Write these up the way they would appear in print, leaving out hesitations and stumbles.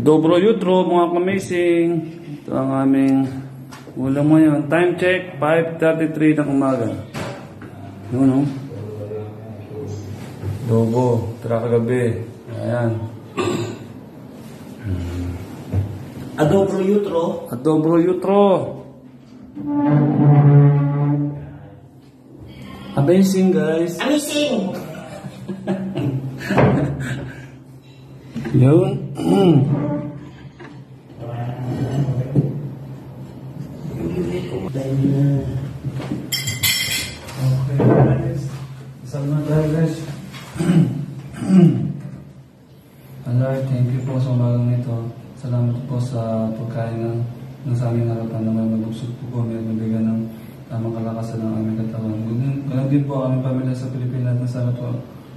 Dobro Yutro, mga kamising. Ito ang aming ulam ngayon. Time check, 5:33 ng umaga. Yun, no? Dobo, tara kagabi. Ayan. Adobro Yutro. Adobro Yutro. Amazing, guys. Amazing! Yun. Okay, guys. Isang na tayo, guys. Allah, thank you po sa umagang ito. Salamat po sa pagkain ng sa aming harapan na may magbusog po kami at mabigyan ng tamang kalakasan ng aming katawan. Ganun din po ang aming pamilya sa Pilipinas na sana po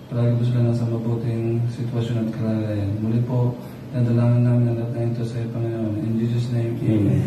palagi po sila nasa mabuting sitwasyon at kalagayan. Muli po, nadalangin namin ang lahat na ito sa iyo, Panginoon. In Jesus' name, Amen.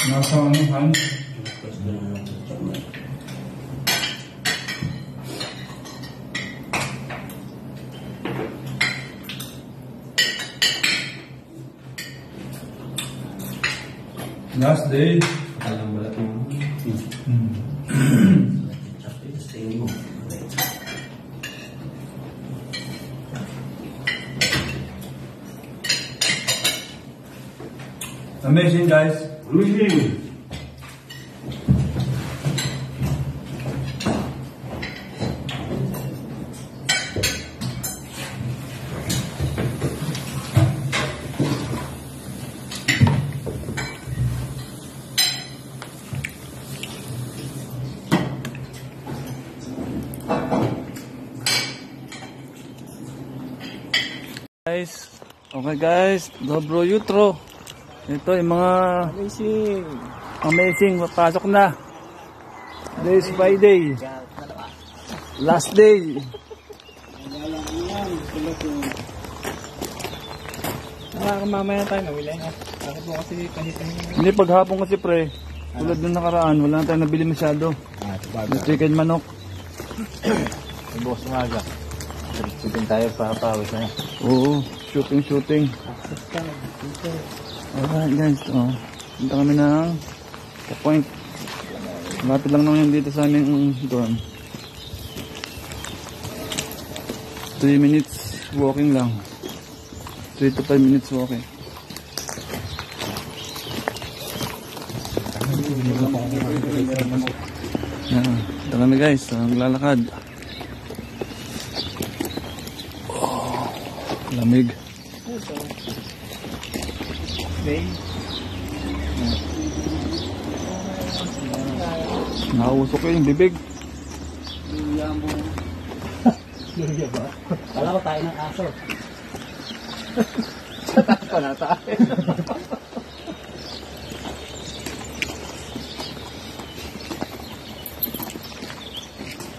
Nasa ano, Han? Last day. Alam mo lang. Amazing, guys. Amazing. Okay guys, Dobro Yutro. Ito yung mga amazing, papasok na. Today is Friday. Last day. Mamaya tayo nawili na. Bakit mo kasi kahit-kahit. Hindi, paghapon kasi pre, tulad ng nakaraan, wala na tayong nabili masyado. Chicken manok. Bukas umaga. Shooting tayo, papawis na. Oo, shooting. Alright guys, punta kami ng point. Lapit lang naman dito sa aming dorm. 3 minutes walking lang. 3 to 5 minutes walking. Punta kami guys, naglalakad. Lamig. Nausok ko yung bibig. Luya ba? Kala ko tayo ng aso. Tatas pa na tayo.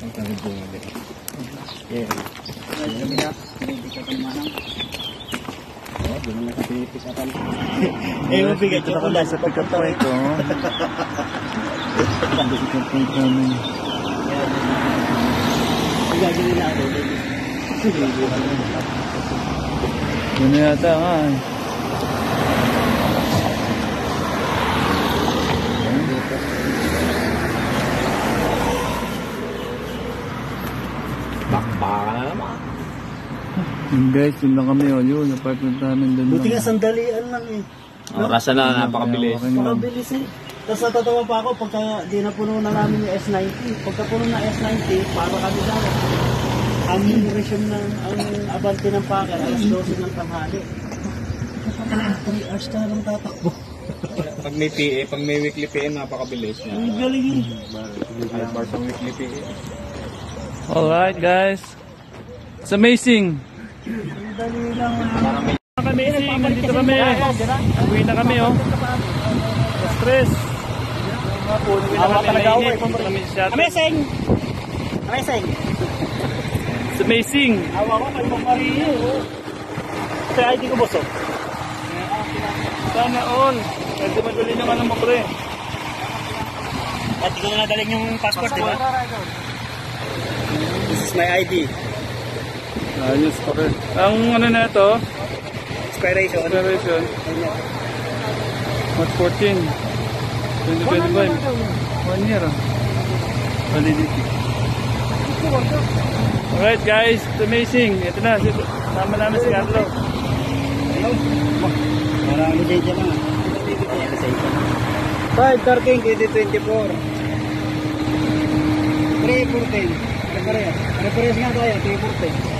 Ang tanong po nga din. Mabigat yung ulan sa pagkatawa ito. Gagawin na ako. Yun na yata nga. Bakbaka na naman. Guys, yun lang kami. Yun, apartment namin doon. Buti nga sandalian lang eh. Orasan na, napakabilis. Napakabilis eh. Tapos natatawa pa ako pagka di napuno na namin yung S90. Pagka puno na S90, para kami daw. Ang resume ng abante ng packer, alas 12 ng tanghali. 3 hours ka lang tatakbo. Pag may PA, pag may weekly PA, napakabilis niya. Ang galing yun. 5 hours ang weekly PA. Alright guys. It's amazing. Dali lang. Amazing, nandito kami. Uwi na kami oh. Stress. Uwi na kami, mainit. Amazing! Amazing! It's amazing. Awa ko, may pamariyo. Kaya ID ko boso. Sana all. Kasi madali naman ang pre. At di ko na nagaling yung passport, di ba? This is my ID. Ayos pa rin. Ang ano na ito? Expiration. Expiration. March 14. 2025. 1 year. Validity. Alright guys, it's amazing. Ito na, sama namin si Carlo. Marami dyan lang. 5-13, 2024. 3-14. Reference nga tayo, 3-14.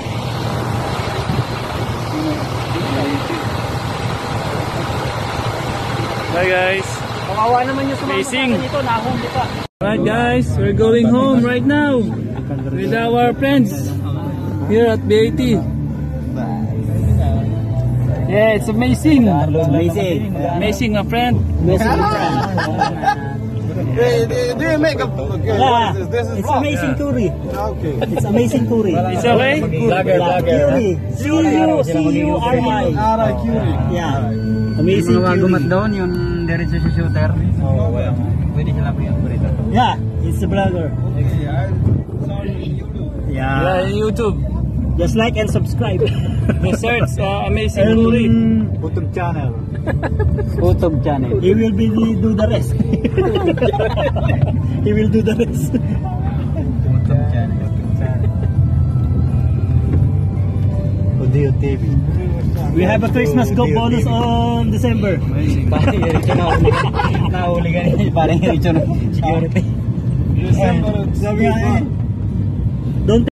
Bye guys. Kawawa naman yung sumama Amazing. sa akin ito, nahuli pa. Alright guys, we're going home right now with our friends here at BAT. Yeah, it's amazing. Amazing. Amazing, my friend. Amazing. Do you make a... Yeah, it's amazing curry. Okay. It's amazing curry. It's okay? Curry. C-U-R-I. Yeah. Amazing curry. doon yung diretso sa shooter. Oo, wala. Pwede sila po yung burrito. Yeah, it's a blogger. Yeah, Yeah. YouTube. Just like and subscribe. Research, amazing curry. YouTube channel. YouTube channel. He will be do the rest. He will do the rest. YouTube channel. Audio TV. We have a Christmas go bonus on December. Parang Ericho nahuli ka niya. Parang Ericho na security. Sabi nga eh. Don't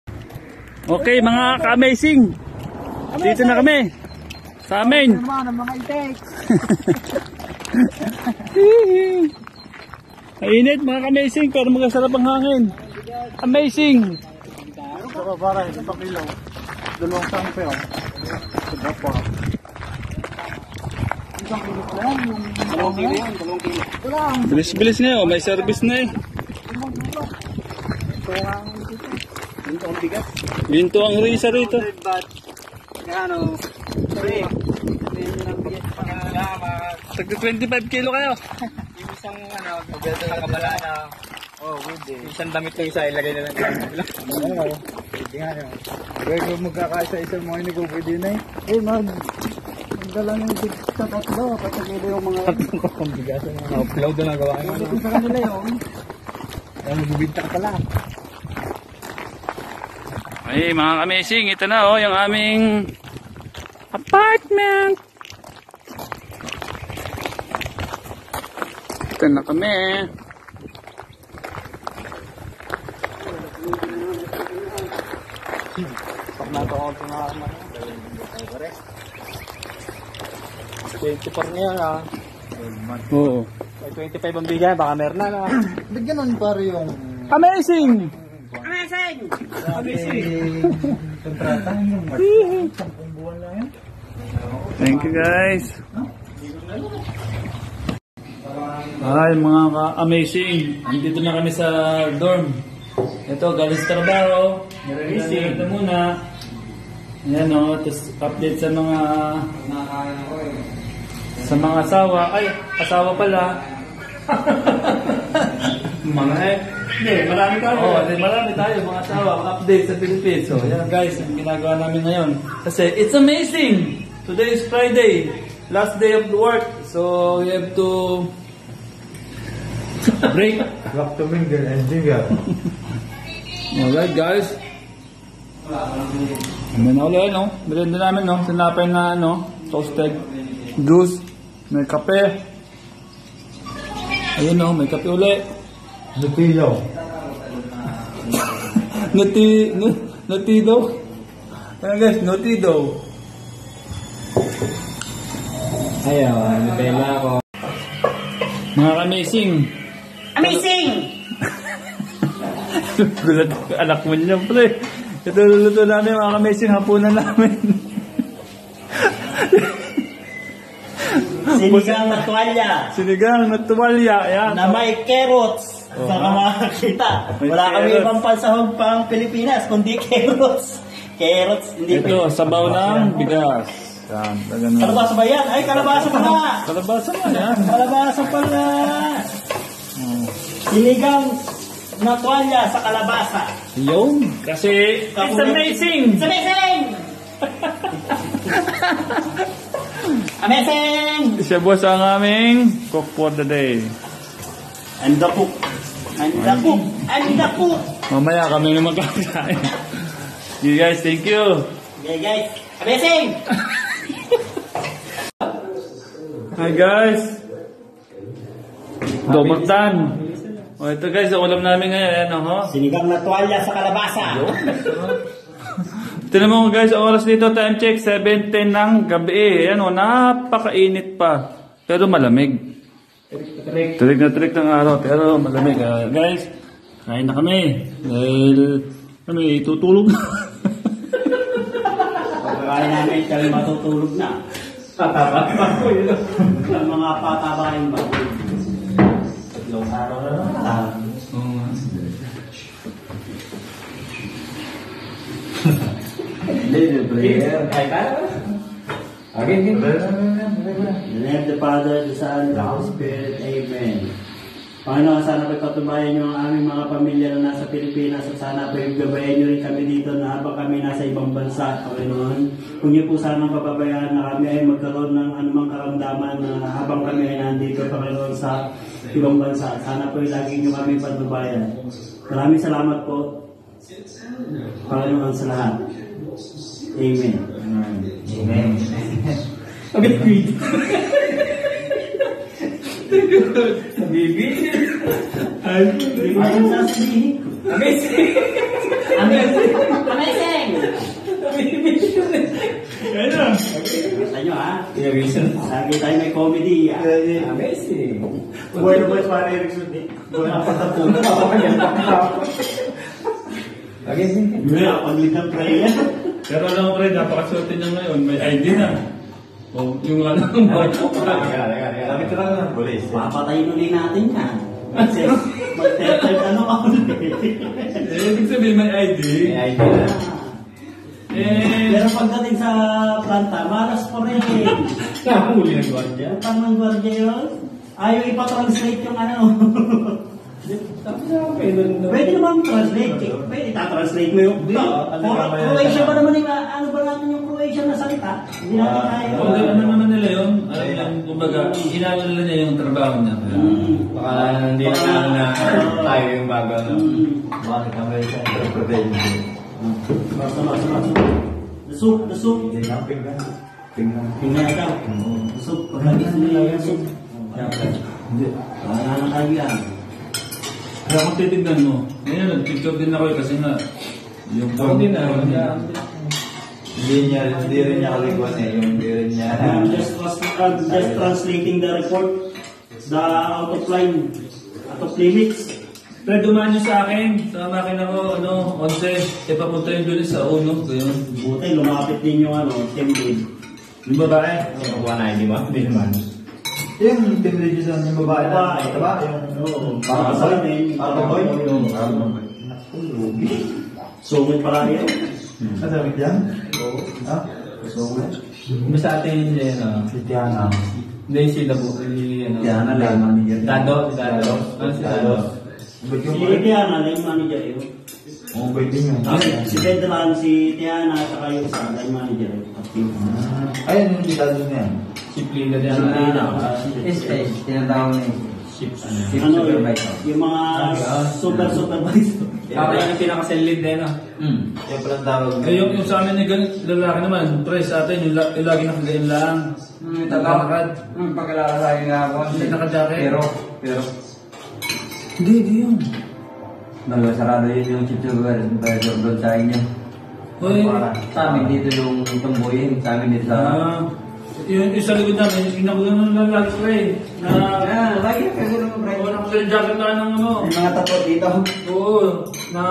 Okay mga ka-amazing. Dito na kami. Sa amin. mga intakes. Mainit mga ka-amazing pero magkasarap ang hangin. Amazing. Ito para sa pakilaw. Dalawang sampe oh. Sabap pa. Dalawang kilo yan, 2 kilo. Bilis-bilis nga may service na eh. Ito ang bigat. Ginto ang risa rito. But, ano, sorry. Tagto 25 kilo kayo. Yung isang ano, nakabala na. Oh, good eh. Isang damit ng isa, ilagay na lang. Oo. Pwede nga yun. Pwede kung magkakaisa-isa mo hindi ko pwede na eh. Magdala ng big sa tatlo, patagilo yung mga... Ang bigas ng mga upload na nagawa ko. Ito sa kanila yun. Ay, magbibinta ka pala. Ay mga ka-amazing, ito na oh yung aming apartment. Ito na kami. Pag natawag ko nga naman. 24 niya ah. Oo. May 25 ang bigay, baka meron na. Bigyan nun pare yung... Amazing! Amazing! Kontrata yung March. 10 buwan lang yan. Thank you guys. Hi mga ka-amazing. Nandito na kami sa dorm. Ito, galing sa trabaho. Nire-release ito muna. Ayan o, tapos update sa mga asawa. Ay, asawa pala. Mga hindi, marami tayo. Marami tayo, mga asawa. Update sa Philippines. So, ayan guys, ang ginagawa namin ngayon. Kasi, it's amazing! Today is Friday. Last day of the work. So, we have to break. Rock to mingle and jingle. Alright guys. Ano na ulit no? Bilhin namin no? Sinapay na ano? Toasted juice. May kape. Ayun no? May kape ulit. Nutilo. Nutido. Ayan guys, nutido. Ayaw, Nutella ako. Mga amazing. Amazing! Gulat anak mo niya, pre. Ito luluto namin mga amazing hapunan namin. Sinigang na tuwalya. Sinigang na tuwalya. Yan. Na may carrots. Saka makakita. May Wala kami carrots. ibang pansahog pang Pilipinas, kundi carrots. Carrots, hindi Ito, sabaw ng bigas. Yan. Ganun. Kalabasa ba yan? Ay, kalabasa pala! Kalabasa mo yan. Kalabasa pala! Sinigang na tuwalya sa kalabasa. Yun. Kasi it's amazing. It's amazing! Amazing! Siya boss ang aming cook for the day. And the cook. And the cook. And the cook. Mamaya kami na magkakain. You guys, thank you. Okay guys, amazing! Hi guys. Domatan. O ito guys, ang ulam namin ngayon. Ayan ho. Sinigang na tuwalya sa kalabasa. Tignan mo guys, ang oras dito, time check, 7:10 ng gabi. Ayan o, napakainit pa. Pero malamig. Trik na trik ng araw, pero malamig. Guys, kain na kami. Dahil kami tutulog na. Pagkakain namin, kami matutulog na. Patabain ba ko yun? Ang mga patabain ba ko? Tatlong araw na lang. In the name of the Father, the Son, the Holy Spirit. Amen. Panginoon, sana po'y patubayan niyo ang aming mga pamilya na nasa Pilipinas at sana po'y gabayan niyo rin kami dito na habang kami nasa ibang bansa, Panginoon. Kung niyo po sanang pababayaan na kami ay magkaroon ng anumang karamdaman na habang kami ay nandito, Panginoon, sa ibang bansa. Sana po'y lagi niyo kami patubayan. Maraming salamat po, Panginoon, sa lahat. Amen. Amen. Okay, Bibi. Ayun sasabihin. Amazing. Amazing! Amazing! Ano? Basta nyo ha? Amazing. Lagi tayo may comedy. Amazing. Bueno pues para Eric Sundi. Bueno pa sa puno. Amazing. Paglit ng prayer. Pero alam mo pre, napakasuotin niya ngayon. May ID na. O, yung ano ng barko. Lamit lang ng polis. Papatayin ulit natin yan. Kasi mag-tetard ano ka ulit. Ibig sabihin may ID. May ID na. Pero pagdating sa planta, malas pa rin. Nakahuli ng gwardiya. Utang ng gwardiya yun. Ayaw ipatranslate yung ano. Pwede naman translate. Pwede itatranslate mo yung Croatia ba naman yung ano ba natin yung Croatia na salita? Hindi natin kaya. O, ano naman nila yun? Kumbaga, inaalala niya yung trabaho niya. Baka hindi na tayo yung bago. Bakit kami sa interpretation? The soup. Hindi na, pinggan. Tingnan na daw. The soup. Pagkagis nila yung soup. Hindi. Wala na kayo yan. Kaya kung titignan mo, ngayon, nag-picture din ako kasi nga, yung Hindi rin niya kaliguan eh. Yung hindi rin niya. I'm just translating the report. The out of line. Out of limits. pero dumaan nyo sa akin, sa makina ko, 11, papunta yung doon sa uno, ganyan. Buti, lumapit din yung team lead. Yung babae, Nakuha na, hindi ba? Hindi naman. Yung team lead yung babae na, diba? Yung Para sa amin. Boy? Sungit pala yun. Sabi yan? Oo. Ha? Sungit? basta atin yun yun, Si Tiana. hindi sila po, Tiana lang. Dado. Ano si Dado? Si Tiana, na yung manager yun. Oo, pwede yun. Si Pedran, si Tiana, at saka yung isa, na yung manager yun. Ayun yung Dado niya. Siplina din. Tinatawag na yun. Ano yung mga supervisor. Ako yung pinakaselid din, Yung palang tawag. Yung sa amin yung lalaki naman, pre sa atin, yung lagi nakagayin lang. Tatakad. Pagkalala sa akin nga ako. Hindi naka-jacket. Pero. Hindi yun. Sarado yun yung chip sugar. Doon sa inyo. Hoy. Sa amin dito yung tumbuyin. Sa amin dito sa... Yung isa likod namin, ginagulan lang lagi ko eh. Na, Lagi na kayo ng pre. oo, nakajacket na ng ano. May mga tato dito. Oo, na,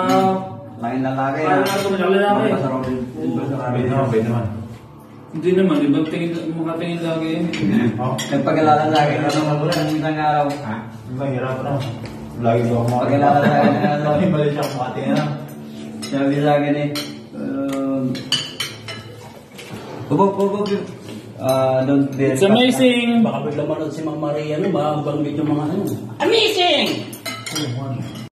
Laking lalaki parang ako lalaki. Sabi naman. Hindi naman, ibang tingin, mga tingin lagi eh. Nagpag-alala sa akin ng isang araw. Ha? Mahirap na. Lagi ko ako Pag-alala sa akin ng ano. Balik siya kumati na. Sabi sa akin eh. Don't be. It's amazing! Baka bigla manood si Mang Maria, ano ba? Ang banggit yung mga ano. Amazing!